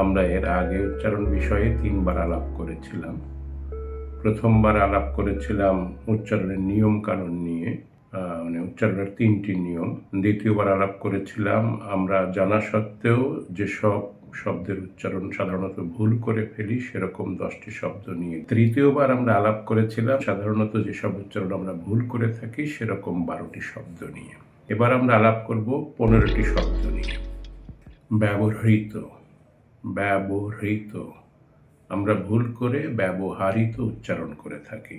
আমরা এর আগে উচ্চারণ বিষয়ে ৩ বার আলাপ করেছিলাম। প্রথমবার আলাপ করেছিলাম উচ্চারণের নিয়ম কানুন নিয়ে, মানে উচ্চারণের ৩টি নিয়ম। দ্বিতীয়বার আলাপ করেছিলাম আমরা জানা সত্ত্বেও যেসব শব্দের উচ্চারণ সাধারণত ভুল করে ফেলি সেরকম 10টি শব্দ নিয়ে। তৃতীয়বার আমরা আলাপ করেছিলাম সাধারণত যেসব উচ্চারণ আমরা ভুল করে থাকি সেরকম 12টি শব্দ নিয়ে। এবার আমরা আলাপ করব 15টি শব্দ নিয়ে। ব্যবহৃত, ব্যবহৃত আমরা ভুল করে ব্যবহারিত উচ্চারণ করে থাকি,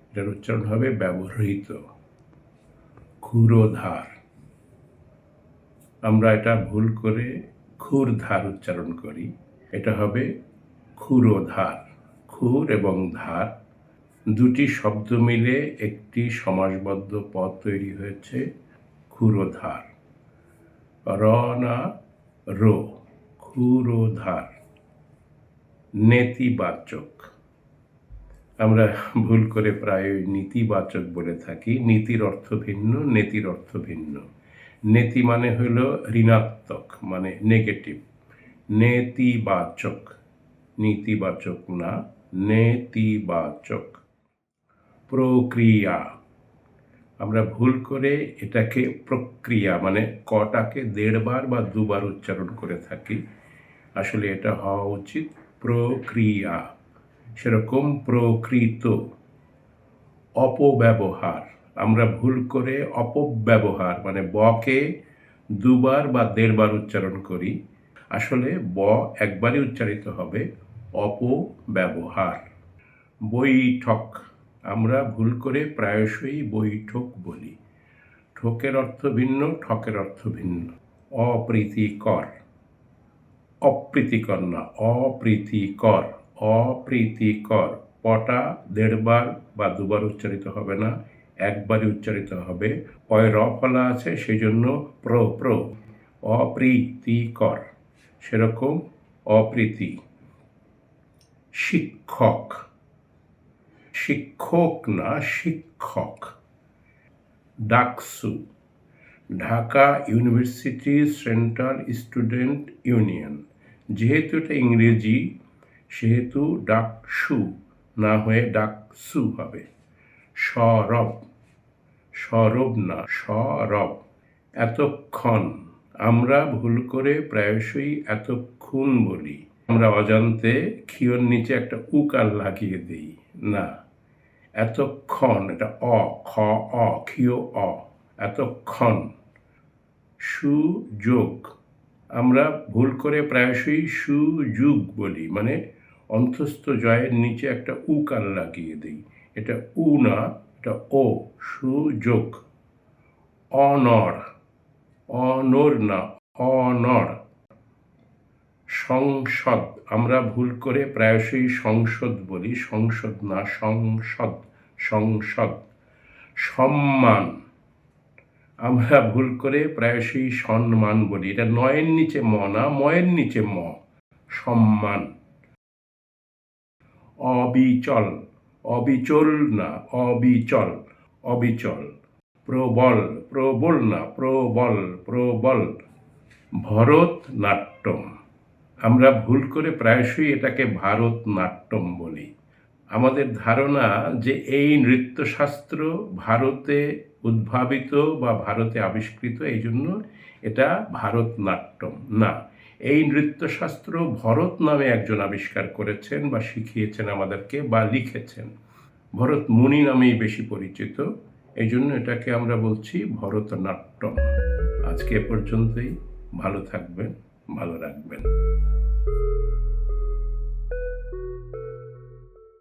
এটার উচ্চারণ হবে ব্যবহৃত। ক্ষুরধার, আমরা এটা ভুল করে ক্ষুরধার উচ্চারণ করি, এটা হবে ক্ষুরধার। ক্ষুর এবং ধার দুটি শব্দ মিলে একটি সমাসবদ্ধ পদ তৈরি হয়েছে ক্ষুরধার। রনা রো, ক্ষুরধার। নেতিবাচক, আমরা ভুল করে প্রায় নীতিবাচক বলে থাকি। নীতির অর্থ ভিন্ন, নেতির অর্থ ভিন্ন। নেতি মানে হলো ঋণাত্মক, মানে নেগেটিভ। নেতিবাচক, নীতিবাচক না, নেতিবাচক। প্রক্রিয়া, আমরা ভুল করে এটাকে প্রক্রিয়া মানে কটাকে 1.5 বার বা 2 বার উচ্চারণ করে থাকি, আসলে এটা হওয়া উচিত প্রক্রিয়া। সেরকম প্রকৃত। অপব্যবহার, আমরা ভুল করে অপব্যবহার মানে বকে 2 বার বা 1.5 বার উচ্চারণ করি, আসলে ব একবারই উচ্চারিত হবে অপব্যবহার। বৈঠক, আমরা ভুল করে প্রায়শই বৈঠক বলি, ঠোকের অর্থ ভিন্ন, ঠকের অর্থ ভিন্ন। অপ্রীতিকর, অপ্রীতিকর না, অপ্রীতিকর। অপ্রীতিকর পটা 1.5 বার বা 2 বার উচ্চারিত হবে না, একবারই উচ্চারিত হবে। পয় র ফলা আছে সেই জন্য প্র প্র। অপ্রীতিকর, সেরকম অপ্রীতি। শিক্ষক, শিক্ষক না শিক্ষক। DUCSU, Dhaka university central student union. যেহেতু এটা ইংরেজি সেহেতু ডাকসু না হয়ে ডাকসু হবে। সরব, সরব না সরব। এতক্ষণ, আমরা ভুল করে প্রায়শই এতক্ষণ বলি, আমরা অজান্তে ক্ষিয়র নিচে একটা উকার লাগিয়ে দিই না। এতক্ষণ, এটা অ, খ অ, ক্ষিয় অ, এতক্ষণ। সুযোগ, আমরা ভুল করে প্রায়শই সুযোগ বলি, মানে অন্তস্থ জয়ের নিচে একটা উকার লাগিয়ে দিই, এটা উ না, এটা ও, সুযোগ। অনর, অনর না অনর। সংসদ, আমরা ভুল করে প্রায়শই সংসদ বলি, সংসদ না সংসদ, সংসদ। সম্মান, আমরা ভুল করে প্রায়শই সম্মান বলি, এটা নয়ের নিচে ম না, ময়ের নিচে ম, সম্মান। অবিচল, অবিচল না অবিচল, অবিচল। প্রবল, প্রবল না প্রবল, প্রবল। ভরতনাট্যম, আমরা ভুল করে প্রায়শই এটাকে ভারতনাট্যম বলি। আমাদের ধারণা যে এই নৃত্যশাস্ত্র ভারতে উদ্ভাবিত বা ভারতে আবিষ্কৃত, এই জন্য এটা ভারতনাট্যম না। এই নৃত্যশাস্ত্র ভরত নামে একজন আবিষ্কার করেছেন বা শিখিয়েছেন আমাদেরকে বা লিখেছেন। ভরত মুনি নামেই বেশি পরিচিত, এই জন্য এটাকে আমরা বলছি ভরতনাট্যম। আজকে এ পর্যন্তই। ভালো থাকবেন, ভালো রাখবেন।